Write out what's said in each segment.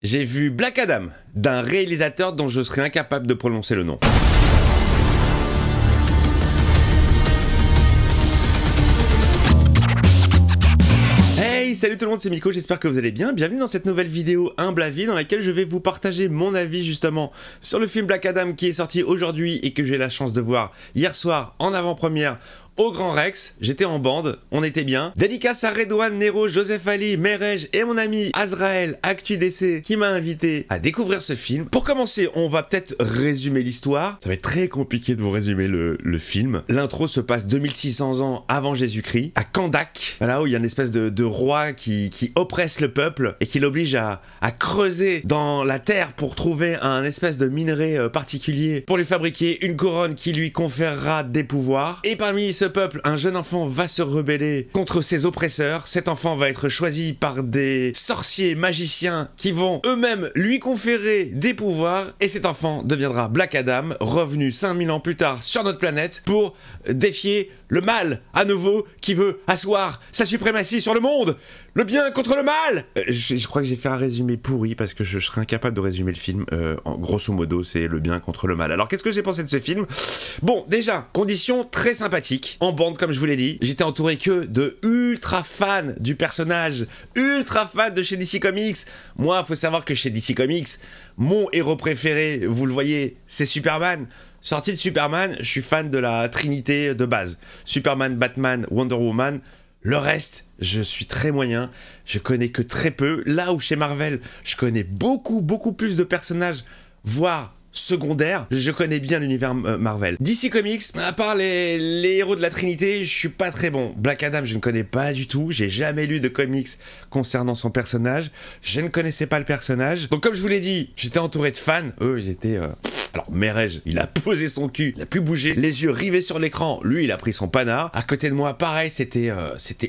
j'ai vu Black Adam, d'un réalisateur dont je serais incapable de prononcer le nom. Hey, salut tout le monde, c'est Miko, j'espère que vous allez bien. Bienvenue dans cette nouvelle vidéo Humble Avis dans laquelle je vais vous partager mon avis justement sur le film Black Adam qui est sorti aujourd'hui et que j'ai la chance de voir hier soir en avant-première au Grand Rex. J'étais en bande, on était bien. Dédicace à Redouane, Nero, Joseph Ali, Merej et mon ami Azrael, ActuDC, qui m'a invité à découvrir ce film. Pour commencer, on va peut-être résumer l'histoire. Ça va être très compliqué de vous résumer le film. L'intro se passe 2600 ans avant Jésus-Christ, à Kandak, voilà, où il y a une espèce de roi qui oppresse le peuple et qui l'oblige à creuser dans la terre pour trouver un espèce de minerai particulier pour lui fabriquer une couronne qui lui conférera des pouvoirs. Et parmi ce peuple, un jeune enfant va se rebeller contre ses oppresseurs. Cet enfant va être choisi par des sorciers magiciens qui vont eux-mêmes lui conférer des pouvoirs et cet enfant deviendra Black Adam, revenu 5000 ans plus tard sur notre planète pour défier le mal à nouveau qui veut asseoir sa suprématie sur le monde. Le bien contre le mal. Je crois que j'ai fait un résumé pourri parce que je serais incapable de résumer le film. Grosso modo, c'est le bien contre le mal. Alors qu'est-ce que j'ai pensé de ce film? Bon, déjà, conditions très sympathiques. En bande, comme je vous l'ai dit, j'étais entouré que de ultra fans du personnage, ultra fans de chez DC Comics. Moi, faut savoir que chez DC Comics, mon héros préféré, vous le voyez, c'est Superman. Sorti de Superman, je suis fan de la trinité de base. Superman, Batman, Wonder Woman. Le reste, je suis très moyen. Je connais que très peu. Là où chez Marvel, je connais beaucoup plus de personnages, voire secondaires. Je connais bien l'univers Marvel. DC Comics, à part les héros de la Trinité, je suis pas très bon. Black Adam, je ne connais pas du tout. J'ai jamais lu de comics concernant son personnage. Je ne connaissais pas le personnage. Donc comme je vous l'ai dit, j'étais entouré de fans. Eux, ils étaient... Alors Merej, il a posé son cul, il a plus bougé, les yeux rivés sur l'écran, lui il a pris son panard. À côté de moi, pareil, c'était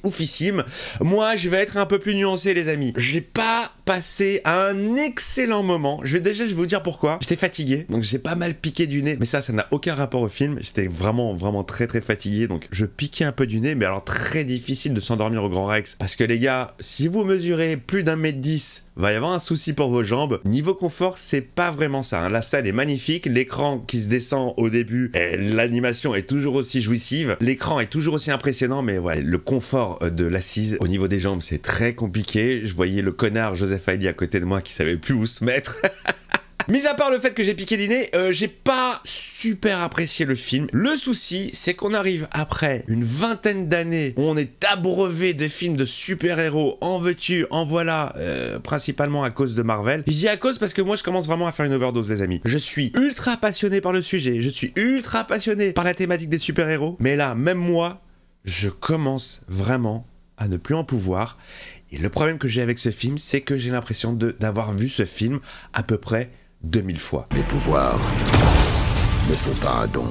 oufissime. Moi, je vais être un peu plus nuancé les amis. J'ai pas passé un excellent moment. Je vais vous dire pourquoi. J'étais fatigué, donc j'ai pas mal piqué du nez, mais ça n'a aucun rapport au film. J'étais vraiment très fatigué, donc je piquais un peu du nez, mais alors très difficile de s'endormir au Grand Rex. Parce que les gars, si vous mesurez plus d'1m10, va y avoir un souci pour vos jambes. Niveau confort, c'est pas vraiment ça, hein. La salle est magnifique, l'écran qui se descend au début, l'animation est toujours aussi jouissive, l'écran est toujours aussi impressionnant, mais ouais, le confort de l'assise au niveau des jambes, c'est très compliqué. Je voyais le connard Joseph Ali à côté de moi qui savait plus où se mettre. Mis à part le fait que j'ai piqué du nez, j'ai pas super apprécié le film. Le souci, c'est qu'on arrive après une vingtaine d'années où on est abreuvé de films de super-héros, en veux-tu, en voilà, principalement à cause de Marvel. Je dis à cause parce que moi je commence vraiment à faire une overdose les amis. Je suis ultra passionné par le sujet, je suis ultra passionné par la thématique des super-héros, mais là, même moi, je commence vraiment à ne plus en pouvoir. Et le problème que j'ai avec ce film, c'est que j'ai l'impression d'avoir vu ce film à peu près 2000 fois. Les pouvoirs ne sont pas un don,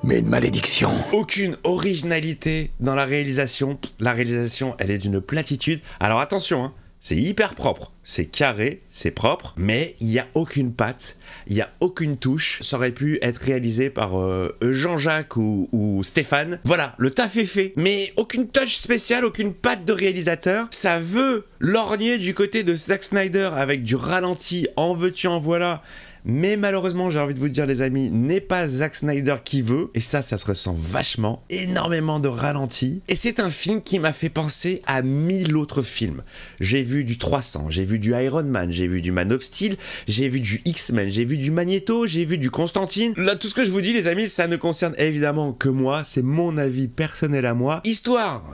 mais une malédiction. Aucune originalité dans la réalisation. La réalisation, elle est d'une platitude. Alors attention, hein, c'est hyper propre. C'est carré, c'est propre, mais il n'y a aucune patte, il n'y a aucune touche. Ça aurait pu être réalisé par Jean-Jacques ou Stéphane. Voilà, le taf est fait. Mais aucune touche spéciale, aucune patte de réalisateur. Ça veut lorgner du côté de Zack Snyder avec du ralenti, en veux-tu, en voilà. Mais malheureusement, j'ai envie de vous dire les amis, n'est pas Zack Snyder qui veut, et ça se ressent vachement, énormément de ralenti, et c'est un film qui m'a fait penser à 1000 autres films. J'ai vu du 300, j'ai vu du Iron Man, j'ai vu du Man of Steel, j'ai vu du X-Men, j'ai vu du Magneto, j'ai vu du Constantine. Là, tout ce que je vous dis les amis, ça ne concerne évidemment que moi, c'est mon avis personnel à moi. Histoire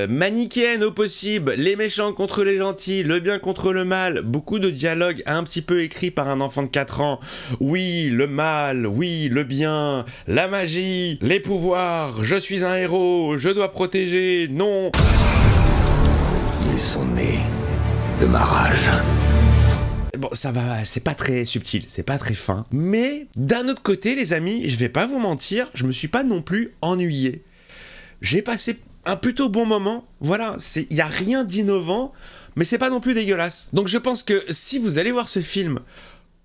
manichéenne au possible, les méchants contre les gentils, le bien contre le mal, beaucoup de dialogues un petit peu écrits par un enfant de 4 ans. Oui, le mal, oui, le bien, la magie, les pouvoirs, je suis un héros, je dois protéger, non. Ils sont nés de ma rage. Bon, ça va, c'est pas très subtil, c'est pas très fin. Mais, d'un autre côté, les amis, je vais pas vous mentir, je me suis pas non plus ennuyé. J'ai passé un plutôt bon moment, voilà, y a rien d'innovant, mais c'est pas non plus dégueulasse. Donc je pense que si vous allez voir ce film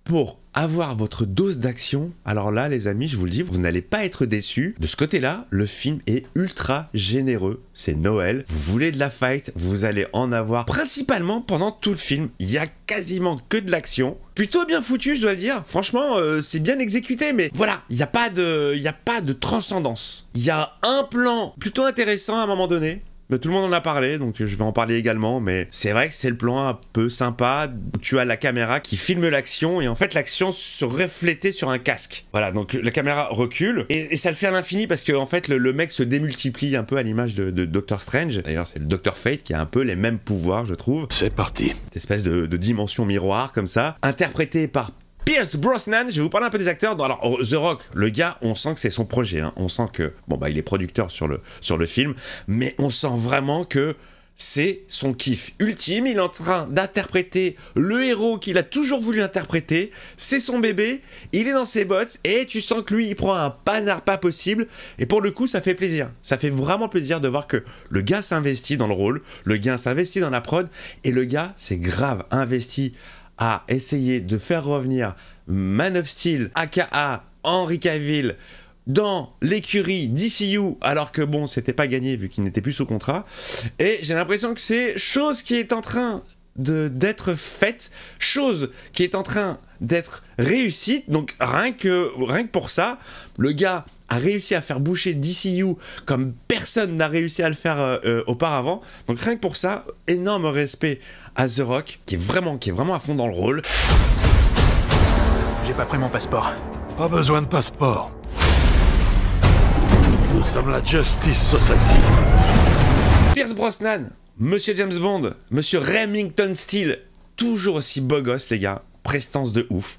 pour avoir votre dose d'action, alors là les amis, je vous le dis, vous n'allez pas être déçus. De ce côté-là, le film est ultra généreux. C'est Noël, vous voulez de la fight, vous allez en avoir principalement pendant tout le film. Il y a quasiment que de l'action. Plutôt bien foutu, je dois le dire. Franchement, c'est bien exécuté, mais voilà, il n'y a pas de transcendance. Il y a un plan plutôt intéressant à un moment donné. Tout le monde en a parlé, donc je vais en parler également, mais c'est vrai que c'est le plan un peu sympa, où tu as la caméra qui filme l'action, et en fait l'action se reflétait sur un casque. Voilà, donc la caméra recule, et ça le fait à l'infini, parce que en fait le mec se démultiplie un peu à l'image de Doctor Strange. D'ailleurs c'est le Doctor Fate qui a un peu les mêmes pouvoirs, je trouve. C'est parti. Cette espèce de dimension miroir, comme ça, interprété par Pierce Brosnan. Je vais vous parler un peu des acteurs. Alors The Rock, le gars, on sent que c'est son projet, hein. On sent que, bon bah il est producteur sur le film, mais on sent vraiment que c'est son kiff ultime. Il est en train d'interpréter le héros qu'il a toujours voulu interpréter. C'est son bébé, il est dans ses bottes, et tu sens que lui, il prend un panard pas possible, et pour le coup, ça fait plaisir. Ça fait vraiment plaisir de voir que le gars s'investit dans le rôle, le gars s'investit dans la prod, et le gars, c'est grave investi à essayer de faire revenir Man of Steel, aka Henry Cavill, dans l'écurie DCU, alors que bon, c'était pas gagné vu qu'il n'était plus sous contrat. Et j'ai l'impression que c'est chose qui est en train d'être faite, chose qui est en train d'être réussie. Donc rien que pour ça, le gars a réussi à faire boucher DCU comme personne n'a réussi à le faire auparavant. Donc rien que pour ça, énorme respect à The Rock, qui est vraiment à fond dans le rôle. J'ai pas pris mon passeport. Pas besoin de passeport. Nous sommes la Justice Society. Pierce Brosnan, Monsieur James Bond, Monsieur Remington Steele, toujours aussi beau gosse les gars, prestance de ouf,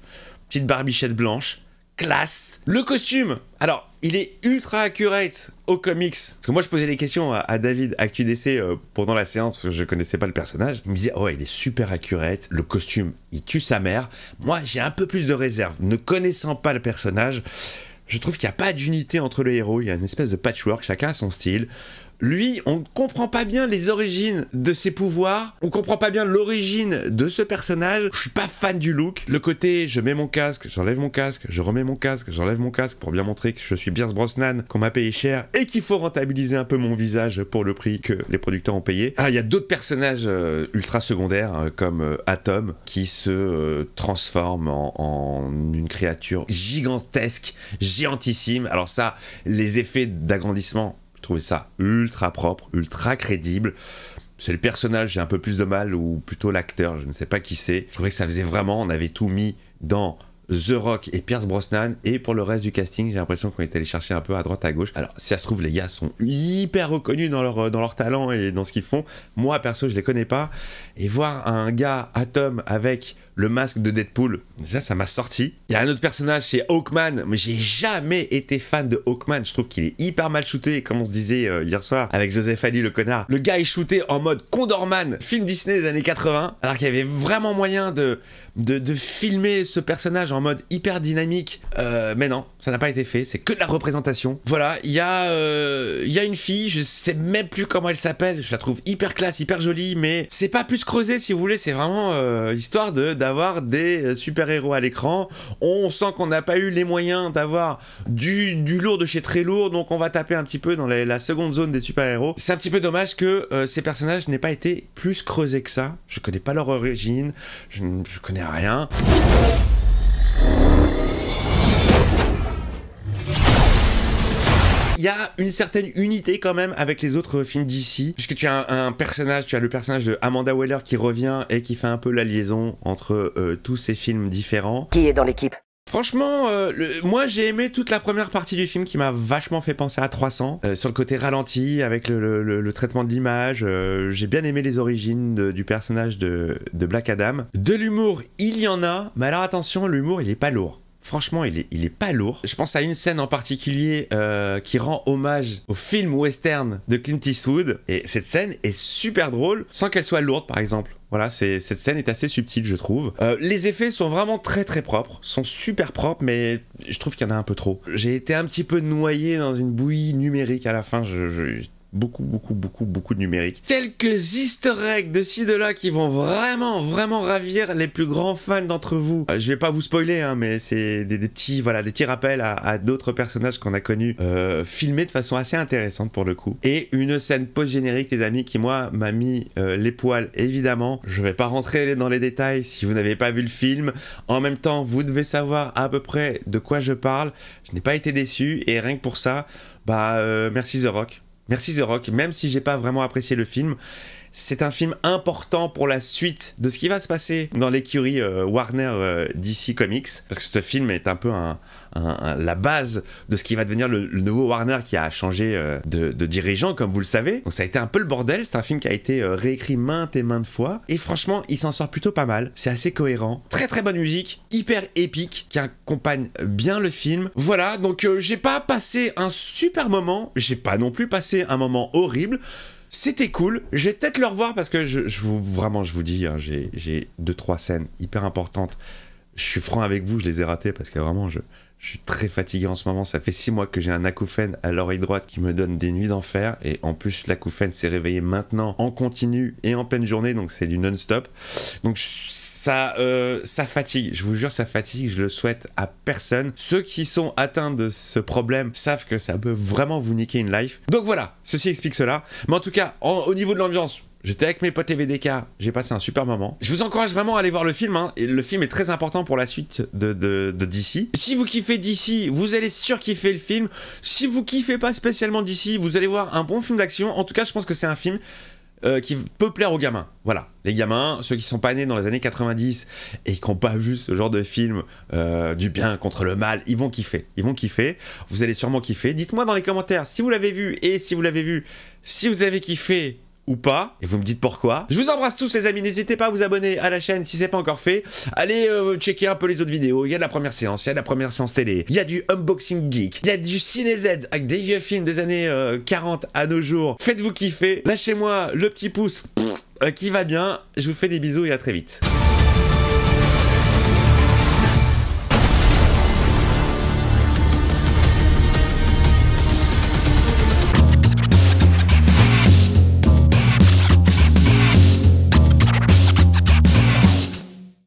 petite barbichette blanche, classe. Le costume, alors il est ultra accurate aux comics, parce que moi je posais des questions à David ActuDC pendant la séance, parce que je connaissais pas le personnage. Il me disait oh ouais, il est super accurate, le costume il tue sa mère. Moi j'ai un peu plus de réserve, ne connaissant pas le personnage. Je trouve qu'il n'y a pas d'unité entre les héros, il y a une espèce de patchwork, chacun a son style. Lui, on ne comprend pas bien les origines de ses pouvoirs, on comprend pas bien l'origine de ce personnage. Je suis pas fan du look. Le côté, je mets mon casque, j'enlève mon casque, je remets mon casque, j'enlève mon casque pour bien montrer que je suis Pierce Brosnan, qu'on m'a payé cher et qu'il faut rentabiliser un peu mon visage pour le prix que les producteurs ont payé. Alors il y a d'autres personnages ultra secondaires comme Atom qui se transforme en une créature gigantesque, géantissime. Alors ça, les effets d'agrandissement, je trouvais ça ultra propre, ultra crédible. C'est le personnage, j'ai un peu plus de mal, ou plutôt l'acteur, je ne sais pas qui c'est. Je trouvais que ça faisait vraiment, on avait tout mis dans The Rock et Pierce Brosnan, et pour le reste du casting, j'ai l'impression qu'on est allé chercher un peu à droite à gauche. Alors, si ça se trouve, les gars sont hyper reconnus dans leur talent et dans ce qu'ils font. Moi, perso, je les connais pas. Et voir un gars, Atom, avec le masque de Deadpool, déjà ça m'a sorti. Il y a un autre personnage, c'est Hawkman, mais j'ai jamais été fan de Hawkman. Je trouve qu'il est hyper mal shooté, comme on se disait hier soir avec Joseph Ali, le connard. Le gars est shooté en mode Condorman, film Disney des années 80, alors qu'il y avait vraiment moyen de filmer ce personnage en mode hyper dynamique, mais non, ça n'a pas été fait, c'est que de la représentation. Voilà, il y a une fille, je sais même plus comment elle s'appelle, je la trouve hyper classe, hyper jolie, mais c'est pas plus creusé si vous voulez, c'est vraiment l'histoire d'avoir des super-héros à l'écran. On sent qu'on n'a pas eu les moyens d'avoir du lourd de chez très lourd, donc on va taper un petit peu dans la seconde zone des super-héros. C'est un petit peu dommage que ces personnages n'aient pas été plus creusés que ça. Je connais pas leur origine, je connais rien. Il y a une certaine unité quand même avec les autres films d'ici, puisque tu as un personnage, tu as le personnage de Amanda Waller qui revient et qui fait un peu la liaison entre tous ces films différents. Qui est dans l'équipe ? Franchement, moi j'ai aimé toute la première partie du film qui m'a vachement fait penser à 300, sur le côté ralenti, avec le traitement de l'image. J'ai bien aimé les origines du personnage de Black Adam. De l'humour, il y en a, mais alors attention, l'humour il est pas lourd. Franchement, il est pas lourd. Je pense à une scène en particulier qui rend hommage au film western de Clint Eastwood. Et cette scène est super drôle, sans qu'elle soit lourde, par exemple. Voilà, cette scène est assez subtile, je trouve. Les effets sont vraiment très très propres, sont super propres, mais je trouve qu'il y en a un peu trop. J'ai été un petit peu noyé dans une bouillie numérique à la fin. beaucoup de numérique. Quelques easter eggs de ci de là qui vont vraiment ravir les plus grands fans d'entre vous. Je vais pas vous spoiler, hein, mais c'est des petits rappels à d'autres personnages qu'on a connus, filmés de façon assez intéressante pour le coup. Et une scène post-générique, les amis, qui moi m'a mis les poils, évidemment. Je vais pas rentrer dans les détails si vous n'avez pas vu le film. En même temps, vous devez savoir à peu près de quoi je parle. Je n'ai pas été déçu, et rien que pour ça, merci The Rock. Merci The Rock, même si j'ai pas vraiment apprécié le film. C'est un film important pour la suite de ce qui va se passer dans l'écurie Warner DC Comics, parce que ce film est un peu la base de ce qui va devenir le nouveau Warner, qui a changé de dirigeant, comme vous le savez. Donc ça a été un peu le bordel. C'est un film qui a été réécrit maintes et maintes fois, et franchement il s'en sort plutôt pas mal. C'est assez cohérent, très bonne musique, hyper épique, qui accompagne bien le film. Voilà, donc j'ai pas passé un super moment, j'ai pas non plus passé un moment horrible. C'était cool, je vais peut-être le revoir parce que je vous dis, hein, j'ai 2-3 scènes hyper importantes. Je suis franc avec vous, je les ai ratées parce que vraiment je suis très fatigué en ce moment. Ça fait 6 mois que j'ai un acouphène à l'oreille droite qui me donne des nuits d'enfer, et en plus l'acouphène s'est réveillé maintenant en continu et en pleine journée, donc c'est du non-stop. Donc ça fatigue, je vous jure, ça fatigue, je le souhaite à personne. Ceux qui sont atteints de ce problème savent que ça peut vraiment vous niquer une life. Donc voilà, ceci explique cela. Mais en tout cas, au niveau de l'ambiance, j'étais avec mes potes les VDK, j'ai passé un super moment. Je vous encourage vraiment à aller voir le film, hein. Et le film est très important pour la suite de DC. Si vous kiffez DC, vous allez surkiffer le film. Si vous kiffez pas spécialement DC, vous allez voir un bon film d'action. En tout cas, je pense que c'est un film qui peut plaire aux gamins. Voilà, les gamins, ceux qui sont pas nés dans les années 90 et qui n'ont pas vu ce genre de film du bien contre le mal, ils vont kiffer. Vous allez sûrement kiffer. Dites-moi dans les commentaires si vous l'avez vu, et si vous l'avez vu, si vous avez kiffé ou pas, et vous me dites pourquoi. Je vous embrasse tous les amis, n'hésitez pas à vous abonner à la chaîne si c'est pas encore fait. Allez checker un peu les autres vidéos, il y a de la première séance, il y a de la première séance télé, il y a du unboxing geek, il y a du ciné-Z avec des vieux films des années 40 à nos jours. Faites-vous kiffer, lâchez-moi le petit pouce qui va bien, je vous fais des bisous et à très vite.